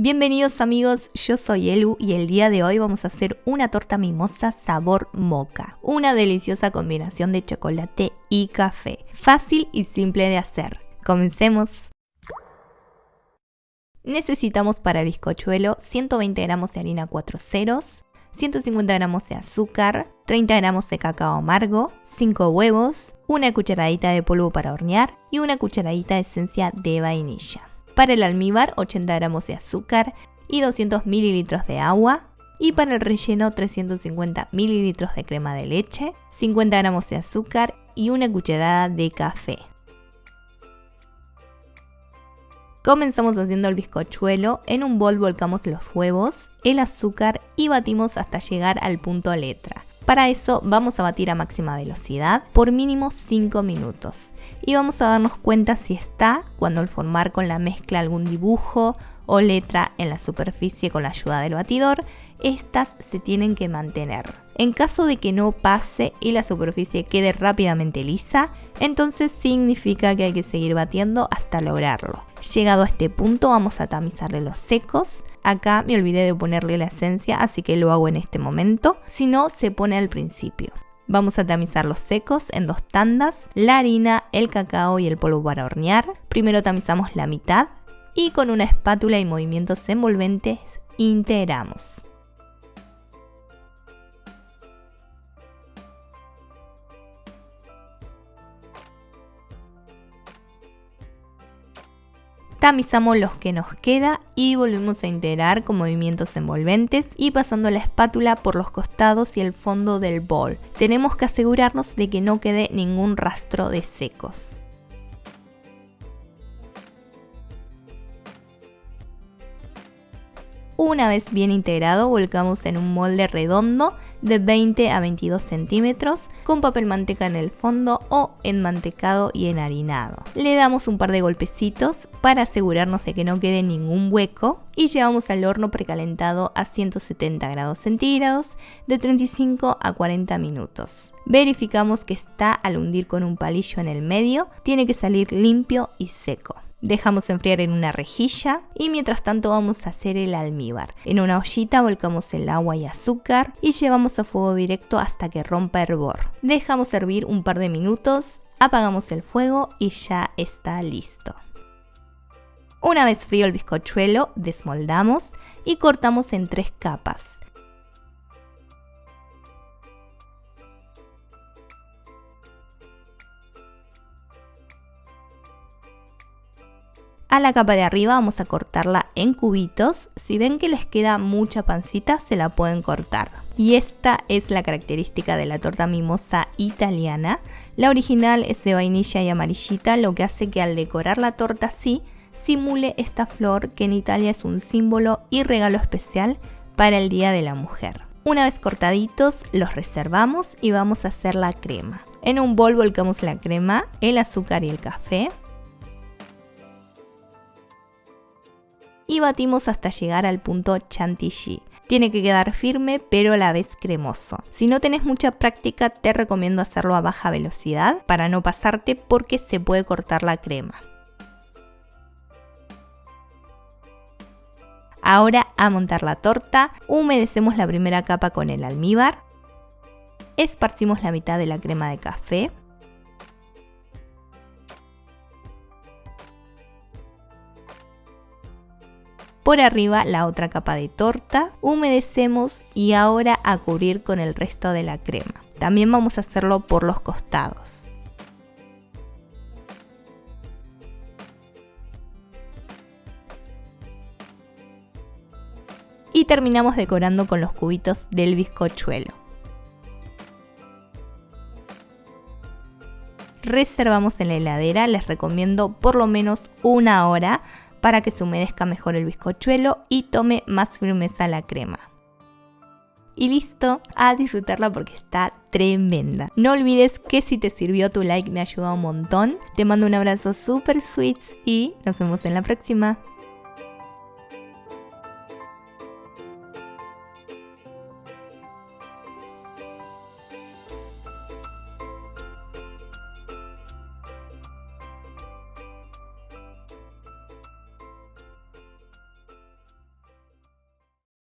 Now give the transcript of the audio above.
Bienvenidos amigos, yo soy Elu y el día de hoy vamos a hacer una torta mimosa sabor mocha. Una deliciosa combinación de chocolate y café. Fácil y simple de hacer. Comencemos. Necesitamos para el bizcochuelo 120 gramos de harina 4 ceros, 150 gramos de azúcar, 30 gramos de cacao amargo, 5 huevos, una cucharadita de polvo para hornear y una cucharadita de esencia de vainilla. Para el almíbar 80 gramos de azúcar y 200 mililitros de agua. Y para el relleno 350 mililitros de crema de leche, 50 gramos de azúcar y una cucharada de café. Comenzamos haciendo el bizcochuelo. En un bol volcamos los huevos, el azúcar y batimos hasta llegar al punto letra. Para eso vamos a batir a máxima velocidad por mínimo 5 minutos. Y vamos a darnos cuenta si está cuando al formar con la mezcla algún dibujo o letra en la superficie con la ayuda del batidor, estas se tienen que mantener. En caso de que no pase y la superficie quede rápidamente lisa, entonces significa que hay que seguir batiendo hasta lograrlo. Llegado a este punto vamos a tamizarle los secos. Acá me olvidé de ponerle la esencia, así que lo hago en este momento. Si no, se pone al principio. Vamos a tamizar los secos en 2 tandas, la harina, el cacao y el polvo para hornear. Primero tamizamos la mitad y con una espátula y movimientos envolventes integramos. Tamizamos los que nos queda y volvemos a integrar con movimientos envolventes y pasando la espátula por los costados y el fondo del bol. Tenemos que asegurarnos de que no quede ningún rastro de secos. Una vez bien integrado, volcamos en un molde redondo de 20 a 22 centímetros con papel manteca en el fondo o enmantecado y enharinado. Le damos un par de golpecitos para asegurarnos de que no quede ningún hueco y llevamos al horno precalentado a 170 grados centígrados de 35 a 40 minutos. Verificamos que está al hundir con un palillo en el medio, tiene que salir limpio y seco. Dejamos enfriar en una rejilla y mientras tanto vamos a hacer el almíbar. En una ollita volcamos el agua y azúcar y llevamos a fuego directo hasta que rompa hervor. Dejamos hervir un par de minutos, apagamos el fuego y ya está listo. Una vez frío el bizcochuelo, desmoldamos y cortamos en 3 capas. A la capa de arriba vamos a cortarla en cubitos. Si ven que les queda mucha pancita, se la pueden cortar. Y esta es la característica de la torta mimosa italiana. La original es de vainilla y amarillita, lo que hace que al decorar la torta así, simule esta flor que en Italia es un símbolo y regalo especial para el Día de la Mujer. Una vez cortaditos, los reservamos y vamos a hacer la crema. En un bol volcamos la crema, el azúcar y el café. Y batimos hasta llegar al punto chantilly. Tiene que quedar firme pero a la vez cremoso. Si no tenés mucha práctica te recomiendo hacerlo a baja velocidad para no pasarte porque se puede cortar la crema. Ahora a montar la torta, humedecemos la primera capa con el almíbar. Esparcimos la mitad de la crema de café. Por arriba la otra capa de torta, humedecemos y ahora a cubrir con el resto de la crema. También vamos a hacerlo por los costados. Y terminamos decorando con los cubitos del bizcochuelo. Reservamos en la heladera, les recomiendo por lo menos 1 hora para que se humedezca mejor el bizcochuelo y tome más firmeza la crema. Y listo, a disfrutarla porque está tremenda. No olvides que si te sirvió tu like me ayuda un montón. Te mando un abrazo super sweet y nos vemos en la próxima.